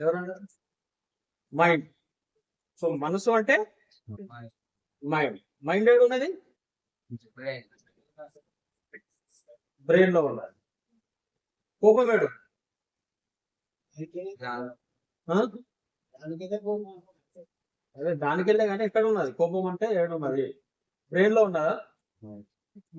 ఎవరన్నా mind. So మనసు అంటే మైండ్. మైండ్ ఏడు ఉన్నది బ్రెయిన్ లో ఉన్నది. కోపం ఏడు అదే దానికెళ్ళే కానీ ఎక్కడ ఉన్నది కోపం అంటే ఏడు ఉన్నది? బ్రెయిన్ లో ఉన్నదా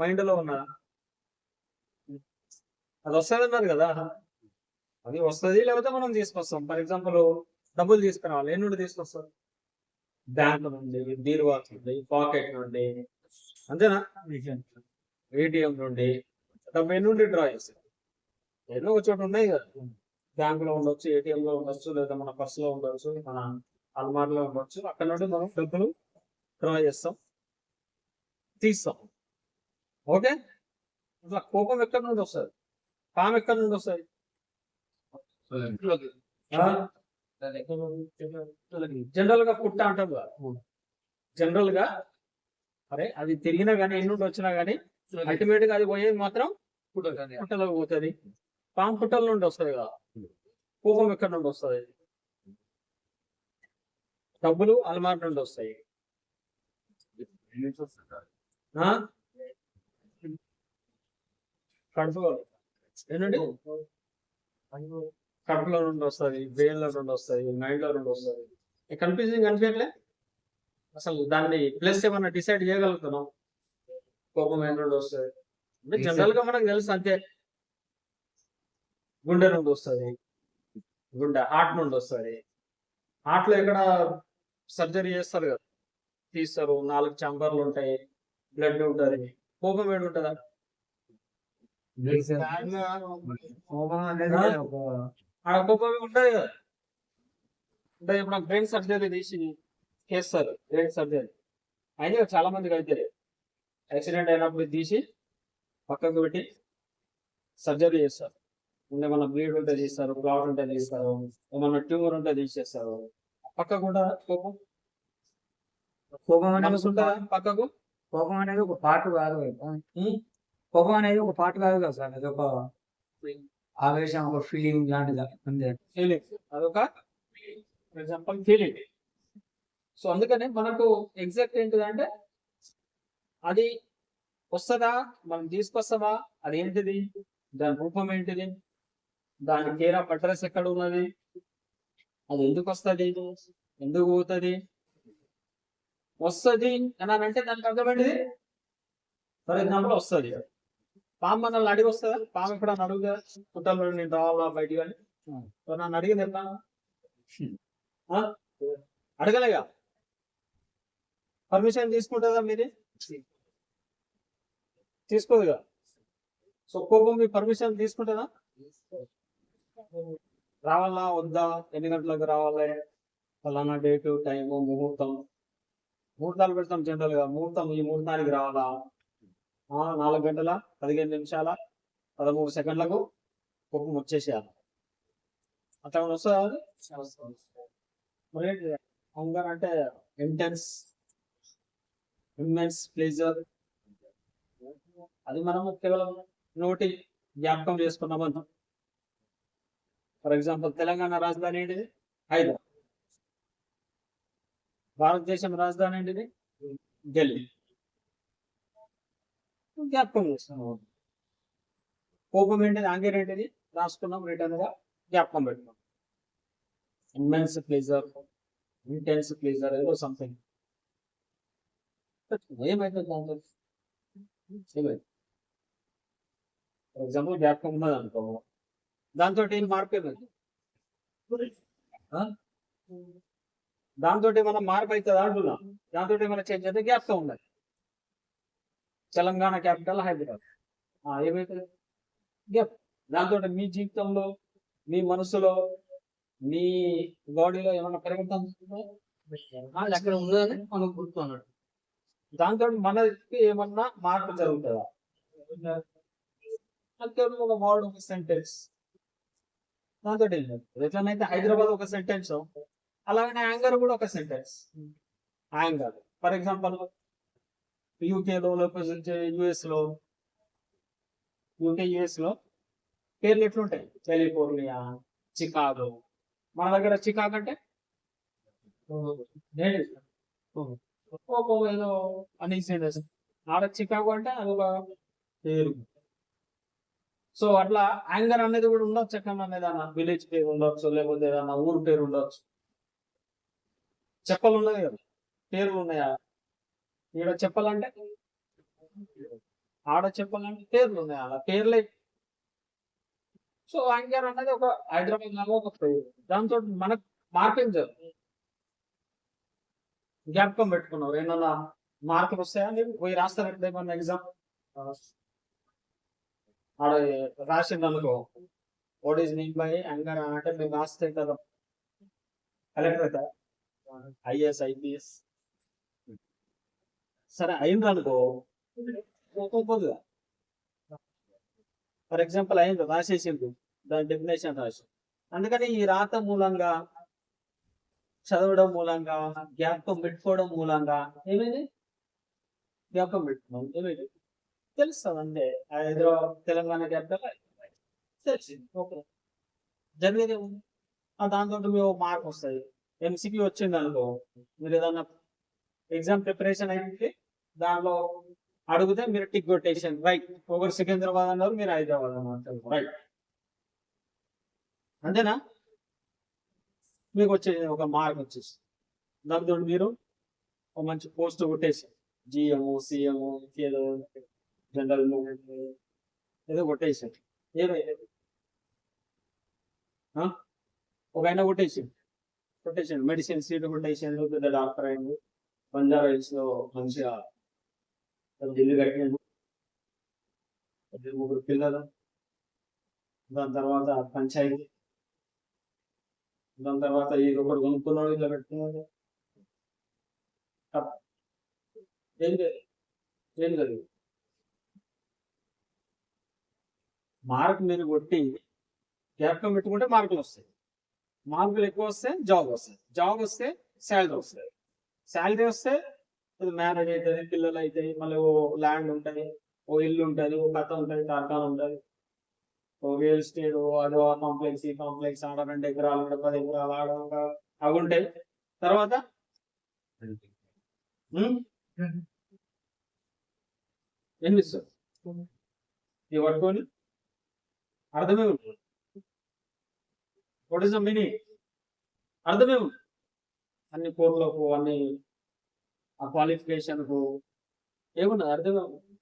మైండ్ లో ఉన్నదా? అది వస్తుంది అన్నారు కదా, అది వస్తుంది లేకపోతే మనం తీసుకొస్తాం. ఫర్ ఎగ్జాంపుల్ డబ్బులు తీసుకురావాలి, ఎన్ని నుండి తీసుకొస్తాం? బ్యాంక్ నుండి, బీరువా నుండి, పాకెట్ నుండి, అంతేనా? ఏటీఎం నుండి. డబ్బు ఎన్ని నుండి డ్రా చేస్తాం? ఎన్నో ఒక చోట ఉన్నాయి కదా, బ్యాంక్ లో ఉండొచ్చు, ఏటీఎం లో ఉండొచ్చు, లేదా మన పర్స్ లో ఉండొచ్చు, మన అల్మార్లో ఉండొచ్చు. అక్కడ నుండి మనం డబ్బులు డ్రా చేస్తాం, తీస్తాం. ఓకే. అట్లా కోపం ఎక్కడి నుండి వస్తుంది? కామ్ ఎక్కడి నుండి వస్తుంది? జనరల్ గా పుట్ట అంటారు. జనరల్ గా అరే అది తిరిగినా గానీ ఎన్ని నుండి వచ్చినా గానీ అల్టిమేట్ గా అది పోయేది మాత్రం పుట్టలోకి పోతుంది. పాము పుట్టల నుండి వస్తుంది కదా. కోపం ఎక్కడి నుండి వస్తుంది? డబ్బులు అల్మార్ నుండి వస్తాయి. కడుపు ఏంటండి? కడుపులో నుండి వస్తుంది, బ్రెయిన్ లో నుండి వస్తుంది, మైండ్ లో నుండి వస్తుంది. కన్ఫ్యూజింగ్ అనిపించట్లే? అసలు దాన్ని ప్లస్ ఏమన్నా డిసైడ్ చేయగలుగుతున్నాం? కోపం ఏ నుండి వస్తుంది అంటే జనరల్ గా మనకు తెలుసు అంతే. గుండె నుండి వస్తుంది, గుండె హార్ట్ నుండి వస్తుంది. హార్ట్ లో ఎక్కడ సర్జరీ చేస్తారు కదా, తీస్తారు, 4 చాంబర్లు ఉంటాయి, బ్లడ్ ఉంటుంది. కోపం ఏడు ఉంటుందా? ఆడ కోపం ఉంటుంది కదా. అంటే ఇప్పుడు బ్రెయిన్ సర్జరీ తీసి చేస్తారు, బ్రెయిన్ సర్జరీ అయితే చాలా మందికి అయితే యాక్సిడెంట్ అయినప్పుడు తీసి పక్కకు పెట్టి సర్జరీ చేస్తారు. ఏమన్నా బ్లీడ్ ఉంటే తీస్తారు, క్లాట్ ఉంటే తీస్తారు, ఏమన్నా ట్యూమర్ ఉంటే తీసేస్తారు. పక్క కూడా కోపం మనసు ఉంటుందా పక్కకు? కోపం అనేది ఒక పార్ట్ కాదు. కోపం అనేది ఒక పార్ట్ కాదు కదా సార్, అది ఒక ఆవేశం, ఒక ఫీలింగ్ లాంటిది అంతే. ఫీలింగ్ అదొక ఫర్ ఎగ్జాంపుల్ ఫీలింగ్. సో అందుకనే మనకు ఎగ్జాక్ట్ ఏంటిదంటే అది వస్తుందా, మనం తీసుకొస్తామా, అది ఏంటిది, దాని రూపం ఏంటిది, దాని కేర్ ఆఫ్ అడ్రస్ ఎక్కడ ఉన్నది, అది ఎందుకు వస్తుంది, ఎందుకు పోతుంది. వస్తుంది అని అంటే దానికి అర్థమైంది. ఫర్ ఎగ్జాంపుల్ వస్తుంది, పాము మనల్ని అడిగి వస్తుందా? పాము ఎక్కడ అడుగుదా పుట్టలో నేను రావాలా బయటికి అని? నన్ను అడిగింది ఎట్లా? అడగలేగా. పర్మిషన్ తీసుకుంటుందా మీది? తీసుకోదుగా. సో కోపం మీ పర్మిషన్ తీసుకుంటుందా? రావాలా వద్దా, ఎన్ని గంటలకు రావాలి, ఫలానా డేటు, టైము, ముహూర్తం. ముహూర్తాలు పెడతాం జనరల్ గా. ముహూర్తం ఈ ముహూర్తానికి రావాలా, 4 గంటల 15 నిమిషాల 13 సెకండ్లకు కోపం వచ్చేసేయాలి. అట్లా వస్తుంది. మరి హంగర్ అంటే ఇంటెన్స్, ఇమ్మెన్స్ ప్లెజర్. అది మనము కేవలం నోటి జ్ఞాపకం చేసుకున్నామని. ఫర్ ఎగ్జాంపుల్ తెలంగాణ రాజధాని ఏంటిది? హైదరాబాద్. భారతదేశం రాజధాని ఏంటిది? ఢిల్లీ. జ్ఞాపకం చేస్తున్నాం. కోపం ఏంటిది? యాంగర్ ఏంటిది? రాసుకున్నాం, రిటర్న్ గా జ్ఞాపకం పెట్టుకున్నాం. ఇమ్మెన్స్ ప్లెజర్, ఇంటెన్స్ ప్లెజర్, ఏదో సంథింగ్. ఏమైతుంది దాంతో? ఫర్ ఎగ్జాంపుల్ జ్ఞాపకం ఉన్నది అనుకో, దాంతో ఏం మార్పు ఏమైంది? దాంతో ఏమైనా మార్పు అవుతుంది అంటున్నా. దాంతో ఏమైనా చేంజ్ అయితే జ్ఞాపకం ఉన్నది. తెలంగాణ క్యాపిటల్ హైదరాబాద్. ఏమైతుంది? జ్ఞాపకం. దాంతో మీ జీవితంలో, మీ మనసులో, మీ బాడీలో ఏమైనా పరివర్తన ఎక్కడ ఉన్నదని మనం గుర్తున్నాడు. దాంతో మనకి ఏమన్నా మార్పు జరుగుతుందా? ఒక వర్డ్, ఒక సెంటెన్స్ దాంతో ఎట్లనైతే హైదరాబాద్ ఒక సెంటెన్స్, అలాగనే యాంగర్ కూడా ఒక సెంటెన్స్. యాంగర్ ఫర్ ఎగ్జాంపుల్ యూకేలో, లేకపోతే యుఎస్ లో పేర్లు ఎట్లుంటాయి? కాలిఫోర్నియా, చికాగో, మన దగ్గర చికాకు అంటే నేను కోపం ఏదో అనీసీనెస్. ఆడ చికాకు అంటే అదొక పేరు. సో అట్లా యాంగర్ అనేది కూడా ఉండొచ్చు. ఎక్కడ అనేది అన్న విలేజ్ పేరు ఉండొచ్చు, లేకపోతే ఏదన్నా ఊరు పేరు ఉండొచ్చు. చెప్పలు ఉన్నాయి కదా, పేర్లు ఉన్నాయా? ఈడ చెప్పాలంటే ఆడ చెప్పాలంటే పేర్లు ఉన్నాయి, ఆడ పేర్లే. సో యాంకర్ అనేది ఒక హైదరాబాద్ లాగా ఒక పేరు. దాంతో మనకు మార్పింగ్ జ్ఞాపకం పెట్టుకున్నావు. ఏమన్నా మార్కులు వస్తాయా? నీకు పోయి రాస్తారంటే ఏమన్నా ఎగ్జామ్ ఆడ రాసింది అనుకో, what is mean by anchor అంటే మేము రాస్తే కదా కలెక్టర్ అవుతా, ఐఏఎస్ ఐపీఎస్. సరే అయింది అనుకో, ఒక్కొక్కదిగా ఫర్ ఎగ్జాంపుల్ అయింది, రాసేసింది, దాని డెఫినేషన్ రాసి. అందుకని ఈ రాత మూలంగా, చదవడం మూలంగా, జ్ఞాపకం పెట్టుకోవడం మూలంగా ఏమైంది? జ్ఞాపకం పెట్టుకున్నాం ఏమైంది తెలుస్తుంది. అంటే హైదరాబాద్ తెలంగాణ క్యాపిటల్ తెలిసింది. ఓకే, జరిగేది ఏముంది? దాంతో మేము మార్క్ వస్తాయి. ఎంసీక్యూ వచ్చింది అనుకో, మీరు ఏదన్నా ఎగ్జామ్ ప్రిపరేషన్ అయింది, దానిలో అడిగితే మీరు టిక్ కొటేషన్ రైట్. ఒకరు సికింద్రాబాద్ అన్నారు, మీరు హైదరాబాద్ అన్నారు, రైట్. అంతేనా? మీకు వచ్చేది ఒక మార్క్ వచ్చేసి, దాంతో మీరు ఒక మంచి పోస్ట్ కొట్టేసి జిఎం సిఎం ఏదో జనరల్ మూమెంట్ ఏదో కొట్టేసారు. ఏమైంది? ఒక ఆయన కొట్టేసాడు మెడిసిన్ సీట్ కొట్టేసాడు, పెద్ద డాక్టర్ అయింది, బంజారా హిల్స్ లో మంచిగా ఇల్లు కట్టినాడు, 3 పిల్లలు. దాని తర్వాత పంచాయతీ, దాని తర్వాత ఇది ఒకటి కొనుక్కున్నాడు, ఇట్లా పెట్టుకున్నాడు. ఏం జరిగింది? మార్క్ మీరు కొట్టి జ్ఞాపకం పెట్టుకుంటే మార్కులు వస్తాయి. మార్కులు ఎక్కువ వస్తే జాబ్ వస్తుంది, జాబ్ వస్తే శాలరీ వస్తుంది, శాలరీ వస్తే అది మ్యారేజ్ అవుతుంది, పిల్లలు అవుతాయి, మళ్ళీ ఓ ల్యాండ్ ఉంటుంది, ఓ ఇల్లు ఉంటుంది, ఓ కథ ఉంటుంది, కార్ఖానా ఉంటుంది, ఓ రియల్ ఎస్టేట్, అదో కాంప్లెక్స్, ఈ కాంప్లెక్స్, ఆడ 2 ఎకరాలు, 10 ఎకరాలు, ఆడ అవి ఉంటాయి. తర్వాత ఏం ఇస్తారు? ఇవి పట్టుకొని అర్థమే ఉంటుంది. What is the meaning? అర్థమే ఉంటుంది. అన్ని కోర్టులకు, అన్ని ఆ క్వాలిఫికేషన్ కు ఏమున్నది? అర్థమే ఉంటుంది.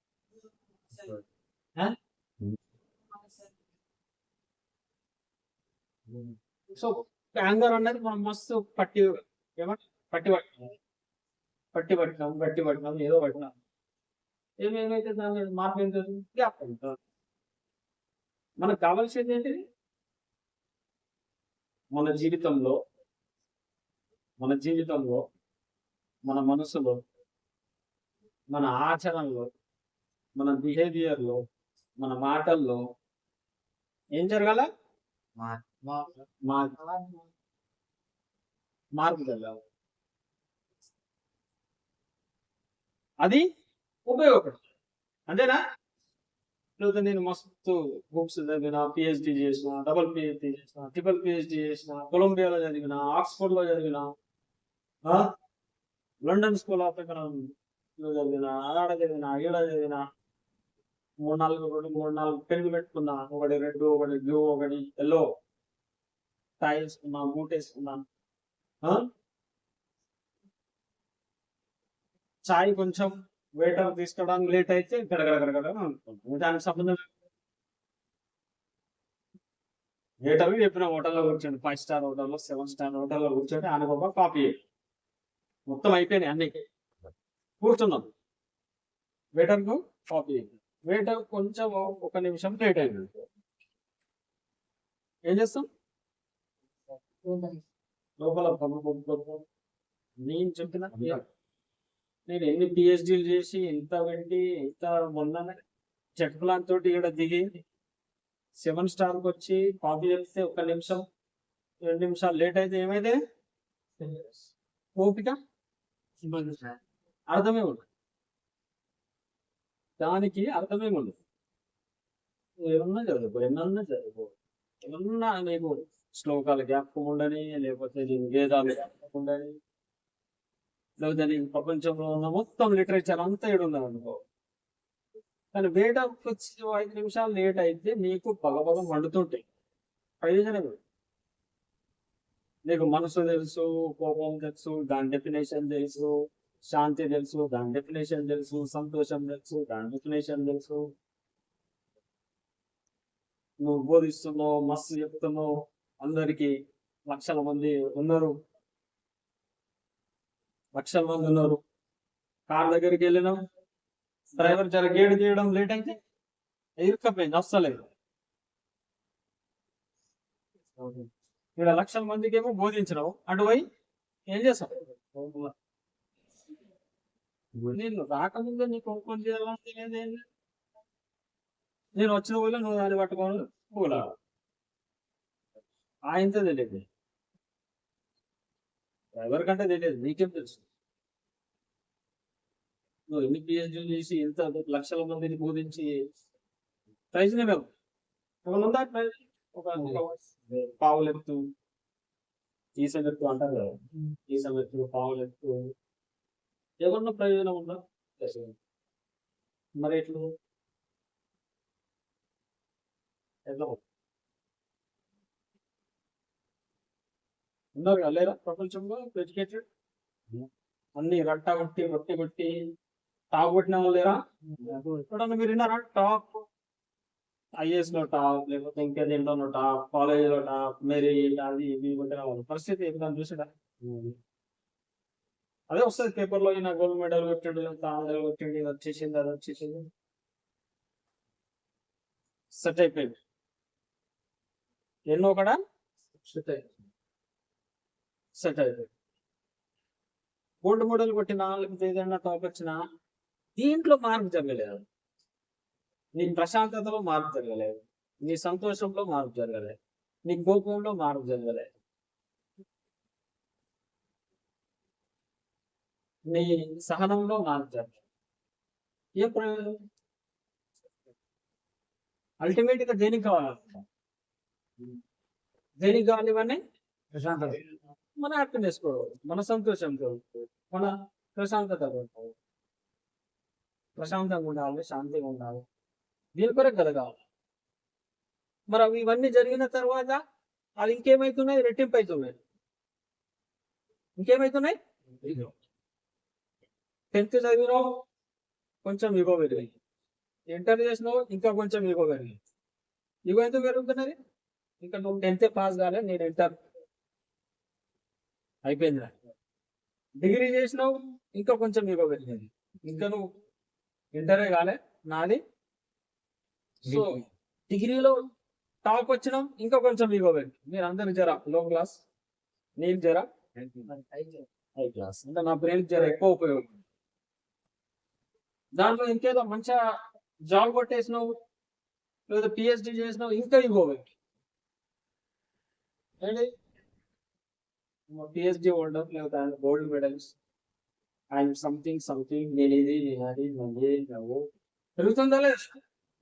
సో యాంగర్ అన్నది మనం మస్తు ఏమంటే పట్టి పట్టినాం ఏదో పట్టినాం. ఏమేమైతే దాని మార్పు ఏం జరుగుతుంది? జ్ఞాపకం ఉంటుంది. మనకు కావాల్సింది ఏంటిది? మన జీవితంలో, మన మనసులో, మన ఆచరణలో, మన బిహేవియర్లో, మన మాటల్లో ఏం జరగాల? మార్పు జరగాలి. అది ఉపయోగపడుతుంది. అంతేనా? లేకపోతే నేను మస్తు బుక్స్ చదివిన, పిహెచ్డి చేసిన, డబుల్ పిహెచ్డి చేసిన, ట్రిపుల్ పిహెచ్డి చేసిన, కొలంబియాలో చదివిన, ఆక్స్ఫోర్డ్ లో చదివిన, లండన్ స్కూల్ ఆఫ్ ఎకనామిక్స్ లో చదివిన, ఆడ చదివిన, ఈడ చదివిన, 3-4 పెన్నులు పెట్టుకున్నా, ఒకటి రెడ్, ఒకటి బ్లూ, ఒకటి ఎల్లో, టై వేసుకున్నా, బూట్ వేసుకున్నా. చాయ్ కొంచెం వెయిటర్ తీసుకోవడానికి లేట్ అయితే గడగడ అనుకుంటున్నాం. దానికి సంబంధం వెయిటర్ చెప్పిన హోటల్లో కూర్చోండి, 5 స్టార్ హోటల్లో, 7 స్టార్ హోటల్లో కూర్చోండి, ఆయన ఒక కాపీ మొత్తం అయిపోయినాయి అన్ని, కూర్చున్నాం. వెయిటర్ కు కాపీ, వెయిటర్ కొంచెం 1 నిమిషం లేట్ అయింది, ఏం చేస్తాం? లోపల నేను చెప్పిన, నేను ఎన్ని పిహెచ్డీలు చేసి, ఎంత పెట్టి, ఎంత మొన్న చెక్ ప్లాన్ తోటి ఇక్కడ దిగి 7 స్టార్కి వచ్చి కాపీ చెప్తే 1 నిమిషం 2 నిమిషాలు లేట్ అయితే ఏమైతే ఓపిక అర్థమే ఉండదు. దానికి అర్థమే ఉండదు. ఏమన్నా చదువుకో, ఏమన్నా నీకు శ్లోకాలు జ్ఞాపకం ఉండని, లేకపోతే దీని వేదాలు జ్ఞాపకం ఉండని, లేకపోతే నీకు ప్రపంచంలో ఉన్న మొత్తం లిటరేచర్ అంతా ఏడున్నది అనుకో. కానీ వేటకు వచ్చి 5 నిమిషాలు లేట్ అయితే నీకు పగపగ మండుతుంటాయి. ప్రయోజనం లేదు. నీకు మనసు తెలుసు, కోపం తెలుసు, దాని డెఫినేషన్ తెలుసు, శాంతి తెలుసు, దాని డెఫినేషన్ తెలుసు, సంతోషం తెలుసు, దాని డెఫినేషన్ తెలుసు. నువ్వు బోధిస్తున్నావు, మస్తు చెప్తున్నావు, అందరికి లక్షల మంది ఉన్నారు, లక్షల మంది ఉన్నారు. కార్ దగ్గరికి వెళ్ళినాం, డ్రైవర్ జర గేడు తీయడం లేట్ అయితే ఇరుక్కపోయింది, వస్తలేదు. ఇక్కడ లక్షల మందికి ఏమో బోధించినావు, అటు పోయి ఏం చేస్తావు? నేను రాకముందే నీకు కొనుక్కొని చేయాలంటే లేదేంటి? నేను వచ్చిన ఊళ్ళో నువ్వు దాన్ని పట్టుకొని పూల ఆయనతో తెలియదు, డ్రైవర్ కంటే తెలియదు, నీకేం తెలుసు? నువ్వు ఎన్ని పిహెచ్డీలు చేసి ఇంత లక్షల మందిని బోధించి ప్రయోజనం ఏమో ఉందా? ఒక పావులెత్తు, ఈసమెత్తు అంటారు కదా, ఈసమెత్తు, పావులెత్తు, ఏమన్నా ప్రయోజనం ఉందా? మరి ఎట్లు ఎట్లా ఉన్నారు కదా లేదా ప్రపంచంలో ఎడ్యుకేటెడ్, అన్ని రట్టా కొట్టి రొట్టి కొట్టి టాప్ కొట్టిన వాళ్ళు లేరా? ఎప్పుడన్నా మీరు విన్నారా? టాప్ ఐఏఎస్ లో టాప్, లేకపోతే ఇంకా దేంట్లో టాప్, కాలేజ్ లో టాప్, మెరిట్, అది ఇవి కొట్టిన వాళ్ళు పరిస్థితి ఎప్పుడన్నా చూసాడా? అదే వస్తుంది పేపర్లో, ఈయన గోల్డ్ మెడల్ కొట్టిండు, మెడల్ కొట్టిండు, ఇది వచ్చేసింది, అది వచ్చేసింది, సెట్ అయిపోయింది. ఎన్నో కూడా సెట్ అయిపోయింది. గోల్డ్ మెడల్ కొట్టిన, లేకపోతే ఏదైనా టాప్ వచ్చినా దీంట్లో మార్పు జరగలేదు, నీ ప్రశాంతతలో మార్పు జరగలేదు, నీ సంతోషంలో మార్పు జరగలేదు, నీ కోపంలో మార్పు జరగలేదు, నీ సహనంలో మార్పు జరగలేదు. ఏ ప్రయోజనం? అల్టిమేట్ గా దేనికి కావాలి? దేనికి కావాలి? ఇవన్నీ ప్రశాంతత. మన హ్యాపీనెస్ కోరుకోవాలి, మన సంతోషం కోరుకోవాలి, మన ప్రశాంతత కోరుకోవాలి. ప్రశాంతంగా ఉండాలి, శాంతిగా ఉండాలి, దీని కొరకు కదా కావాలి. మరి అవి ఇవన్నీ జరిగిన తర్వాత అది ఇంకేమైతున్నాయి? రెట్టింపు అవుతున్నాయి. ఇంకేమైతున్నాయి? 10th చదివినావు, కొంచెం ఇగో పెరిగింది. ఇంటర్ చేసినావు, ఇంకా కొంచెం ఇగో పెరిగింది. ఇగో ఎందుకు పెరుగుతున్నది? ఇంకా నువ్వు 10th పాస్ కాలే, నేను ఇంటర్ అయిపోయింది. డిగ్రీ చేసినావు, ఇంకా కొంచెం ఇగో పెరిగింది. ఇంకా నువ్వు ఇంటరే కాలే, నాది. సో డిగ్రీలో టాప్ వచ్చినాం, ఇంకా కొంచెం ఇగో పెరిగింది. మీరు అందరు జరా లో క్లాస్, నేను జరా హై క్లాస్, అంటే నా బ్రెయిన్ జర ఎక్కువ ఉపయోగం. దాంట్లో ఇంకేదో మంచిగా జాబ్ కొట్టేసినావు, లేదా పిహెచ్డి చేసినావు, ఇంకా ఇగో పెరిగింది. పిహెచ్డి హోల్డర్, లేదా గోల్డ్ మెడల్స్, అండ్ సంథింగ్ నేను ఇది, నేను అది, నువ్వు పెరుగుతుందా లేదా?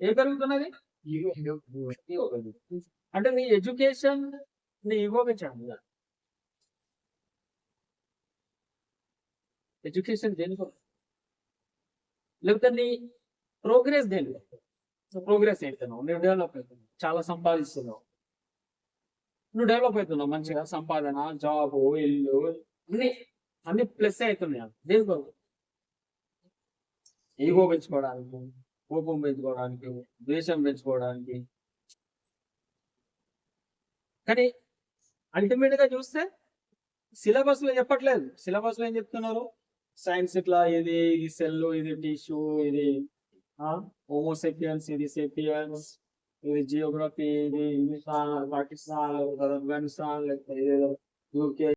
ఏం పెరుగుతున్నది? ఈగో పెరుగుతుంది. అంటే నీ ఎడ్యుకేషన్ నీ ఈగో పెంచాడు. ఎడ్యుకేషన్ దేనికో, లేకపోతే నీ ప్రోగ్రెస్ దేనికో. ప్రోగ్రెస్ అవుతున్నావు, నువ్వు డెవలప్ అవుతున్నావు, చాలా సంపాదిస్తున్నావు, నువ్వు డెవలప్ అవుతున్నావు, మంచిగా సంపాదన, జాబ్, ఇల్లు, అన్ని ప్లస్ అవుతున్నాయి. దేనికో? ఈగో పెంచుకోవడానికి, కోపం పెంచుకోవడానికి, ద్వేషం పెంచుకోవడానికి. కానీ అల్టిమేట్ గా చూస్తే సిలబస్ లో చెప్పట్లేదు. సిలబస్ లో ఏం చెప్తున్నారు? సైన్స్ ఇట్లా, ఇది సెల్, ఇది టిష్యూ, ఇది హోమోసెపియన్స్, ఇది సెపియన్స్, ఇది జియోగ్రఫీ, ఇది హిందుస్థాన్, పాకిస్తాన్, ఆఫ్ఘనిస్తాన్, లేకపోతే యూకే,